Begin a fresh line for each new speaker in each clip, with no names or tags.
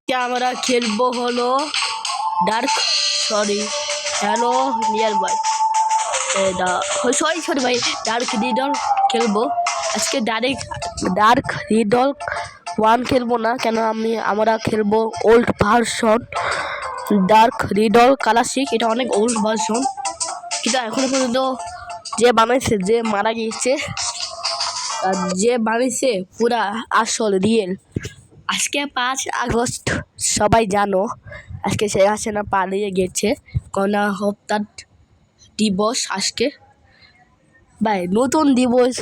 আমরা খেলবো হলো ডার্ক হ্যালো নিয়ার বাই সরি ভাই ডার্ক রিডল খেলবো আজকে। ডার্ক রিডল 1 খেলবো না কেন, আমরা খেলবো old version dark riddle classic. এটা অনেক ওল্ড ভার্সন, কিন্তু এখনো পর্যন্ত যে বানাইছে, যে মারা গিয়েছে, আর যে বানিয়েছে পুরা আসল রিয়েল। আজকে 5 আগস্ট, সবাই জানো আজকে শেখ হাসিনা পালিয়ে গেছে, গণহত্যা দিবস আজকে। ভাই নতুন দিবস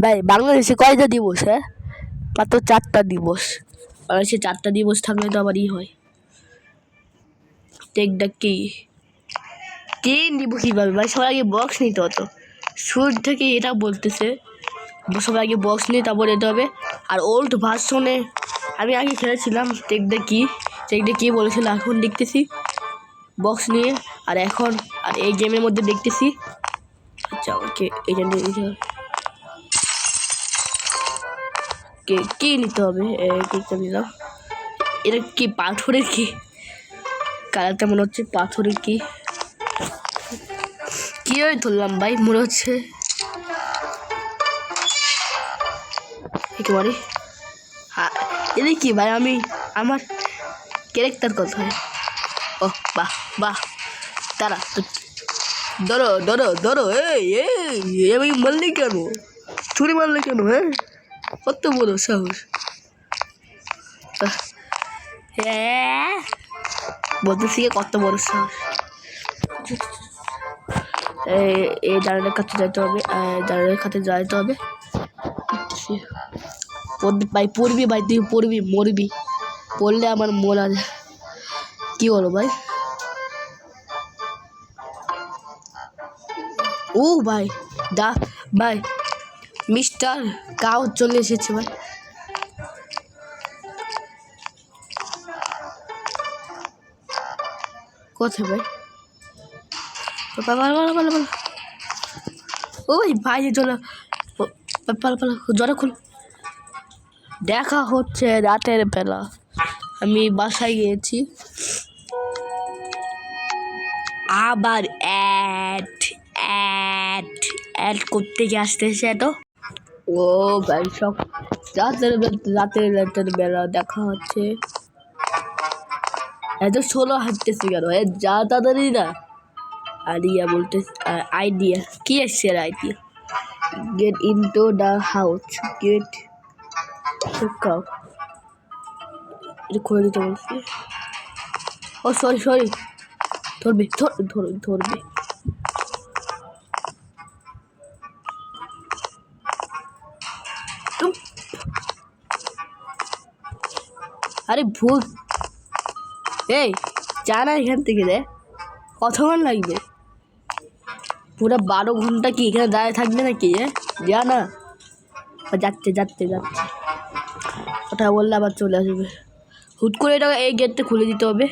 ভাই, বাংলাদেশে কয়টা দিবস? হ্যাঁ, মাত্র 4টা দিবস। বাংলাদেশে 4টা দিবস থাকলে তো আবার হয়। টেকটা কি নিব কীভাবে ভাই? সবাই আগে বক্স নিতে হতো, শুরু থেকে এটা বলতেছে সবাই আগে বক্স নিয়ে তারপর যেতে হবে। আর ওল্ড ভার্সনে আমি আগে খেলেছিলাম টেকটা কি বলেছিল, এখন দেখতেছি বক্স নিয়ে। আর এখন এই গেমের মধ্যে দেখতেছি, আচ্ছা আমাকে এটা নিয়ে কি নিতে হবে? নিলাম। এটা কি পাথরের কি কালারটা মনে হচ্ছে পাথরের কি ধরলাম ভাই, মনে হচ্ছে একেবারে। এটা কি ভাই? আমার ক্যারেক্টার কোথায়? ও বাহ তারা ধরো এই মারলি কেন? ছুরি মারলে কেন? হ্যাঁ, কত বড় সাহস! বলতেছি কত বড় সাহস! এই দাঁড়ানোর কাছে যাইতে হবে, ভাই পড়বি ভাই, তুই পড়বি, মরবি, পড়লে আমার মন আছে। কি বলো ভাই? ও ভাই ভাই মিস্টার কাউ চলে এসেছে ভাই। কোথায় ভাই? ও ভাই চলো, জ্বরে খুল। দেখা হচ্ছে রাতের বেলা, আমি বাসায় গিয়েছি। আবার অ্যাড করতে গিয়ে আসতেছে তো। ও ভাই সব রাতের বেলা দেখা হচ্ছে। এত ষোলো হাঁটতেছি কেন? যা তাড়াতাড়ি না। আইডিয়া বলতে আইডিয়া কি আসছে? Idea get into the house, get এটা খুলে দিতে বলছি। ও সরি ধরবে। আরে ভূত, এই যা না এখান থেকে রে। কতক্ষণ লাগবে? পুরো 12 ঘন্টা কি এখানে দাঁড়িয়ে থাকবে নাকি? যা না, যাচ্ছে কথা বললে আবার চলে আসবে। হুট করে এটা এই গেটটা খুলে দিতে হবে।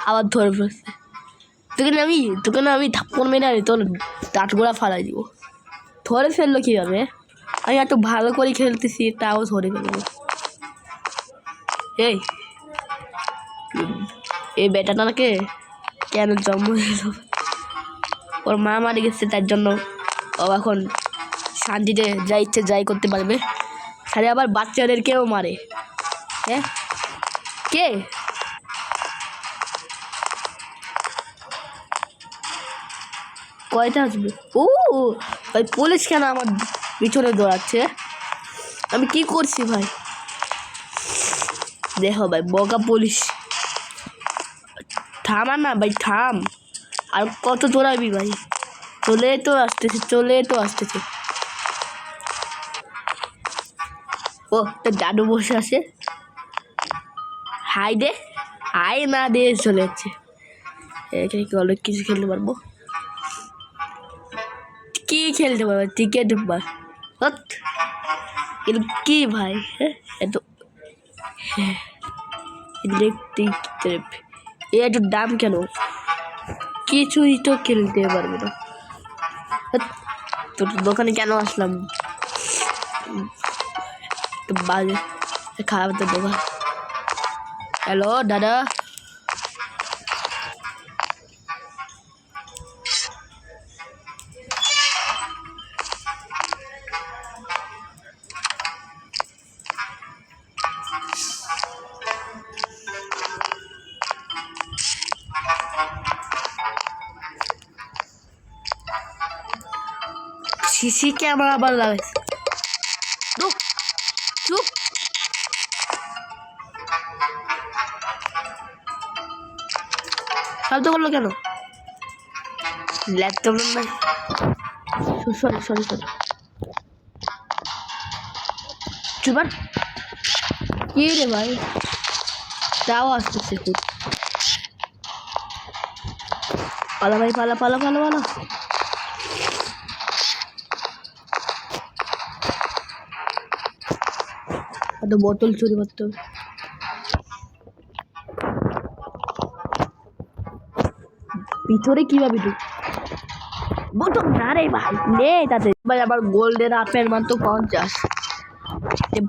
আবার ধরে ফেলছে। তোকে না আমি থাপ্পড় মেরে আনি, তোর দাঁতগোড়া ফালাই দিব। ধরে ফেললো কীভাবে? আমি এত ভালো করে খেলতেছি, তাও ধরে ফেলবো। এই বেটাটাকে কেন জন্ম দিল? ওর মা মারা গেছে, তার জন্য ও এখন শান্তিতে যা ইচ্ছে যাই করতে পারবে। তাহলে আবার বাচ্চাদেরকেও মারে। হ্যাঁ, কে? কয়টা আসবে? ও ভাই পুলিশ কেন আমার পিছনে দৌড়াচ্ছে? আমি কি করছি ভাই? দেখো ভাই বকা পুলিশ। থামা না ভাই, থাম। আর কত দৌড়াবি ভাই? চলে তো আসতেছে। ও তোর দাদু বসে আছে। হাই না দিয়ে চলে যাচ্ছে। এখানে কি অনেক কিছু খেলতে পারবো। কি খেলতে পারবো? টিকেট কি ভাই? হ্যাঁ, এত ইলেকট্রিক এত দাম কেন? কিছুই তো খেলতে পারবে না। তোর দোকানে কেন আসলাম? তো বাজে খারাপ তো দোকান। হ্যালো দাদা, সিসি ক্যামেরা আবার লাগাইছে। চুপ চুপ, শব্দ করলো কেন? ল্যাপটপ নাই, সরি সরি সরি, চুপার কি রে ভাই, তাও আসতেছে খুব। পালা ভাই, পালা পালা পালা পালা। তো বোতল চুরি করতে হবে। ভিতরে কিভাবে ঢুক, বোতল না রে ভাই, নে তাতে ভাই। আবার গোল্ডেন আপেল মাত্র 50।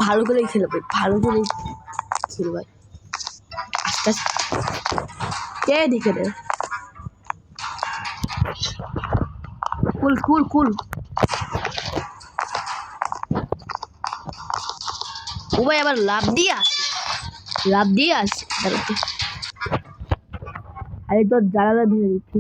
ভালো করে খেলবে, ভালো করে খেল ভাই। আস্তে আস্তে কে দেখে রে, কুল কুল কুল। ও ভাই আবার লাভ দিয়ে আসে, লাভ দিয়ে আসে। আরে তোর জানালা ভেঙে দিচ্ছি।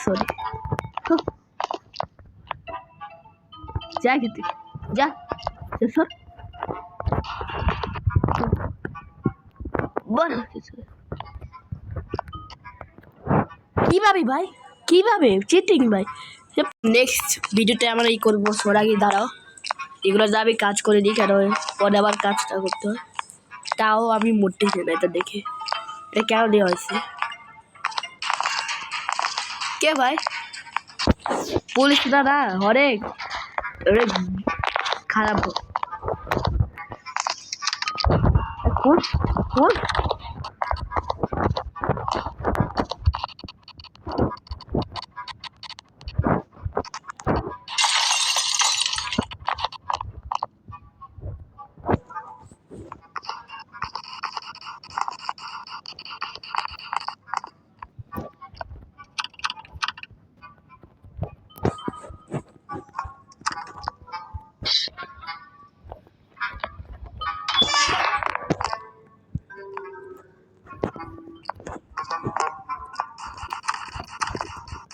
সরি, যা খেতে যা, সর। কিভাবে ভাই, কিভাবে চিটিং ভাই। নেক্সট ভিডিওতে আমরা এই করবো। সর আগে দাঁড়াও, এগুলো যাবে কাজ করে দিই, কেন পরে আবার কাজটা করতে হয়। তাও আমি মোটেই না এটা দেখে, এটা কেন দেওয়া হয়েছে? কে ভাই? পুলিশ দাদা হরেক খারাপ। কোন কোন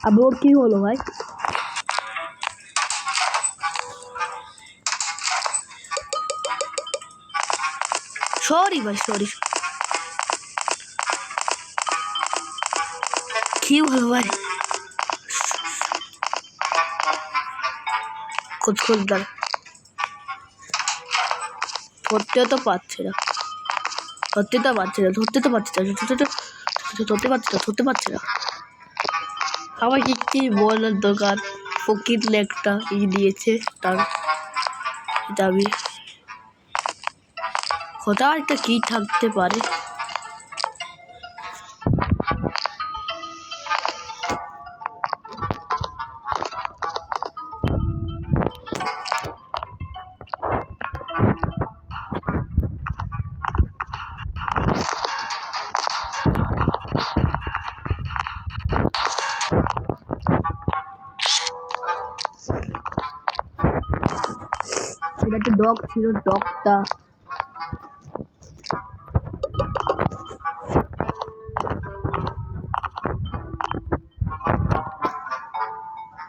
अब और কি হলো ভাই? সরি ভাই, সরি। কি হলো ভাই? খোঁজ খোঁজ দাঁড়া, ধরতে তো পারছে না, ধরতে তো পারছে না, ধরতে তো পারছে না, ধরতে পারছে না, ধরতে পারছে না। আমাকে কি বলার দোকান ফকির একটা দিয়েছে তার দাবি। কোথাও একটা কি থাকতে পারে। এটা একটা ডগ ছিল, ডগটা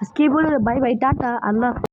আজকে বলে বাই বাই টাটা আল্লাহ।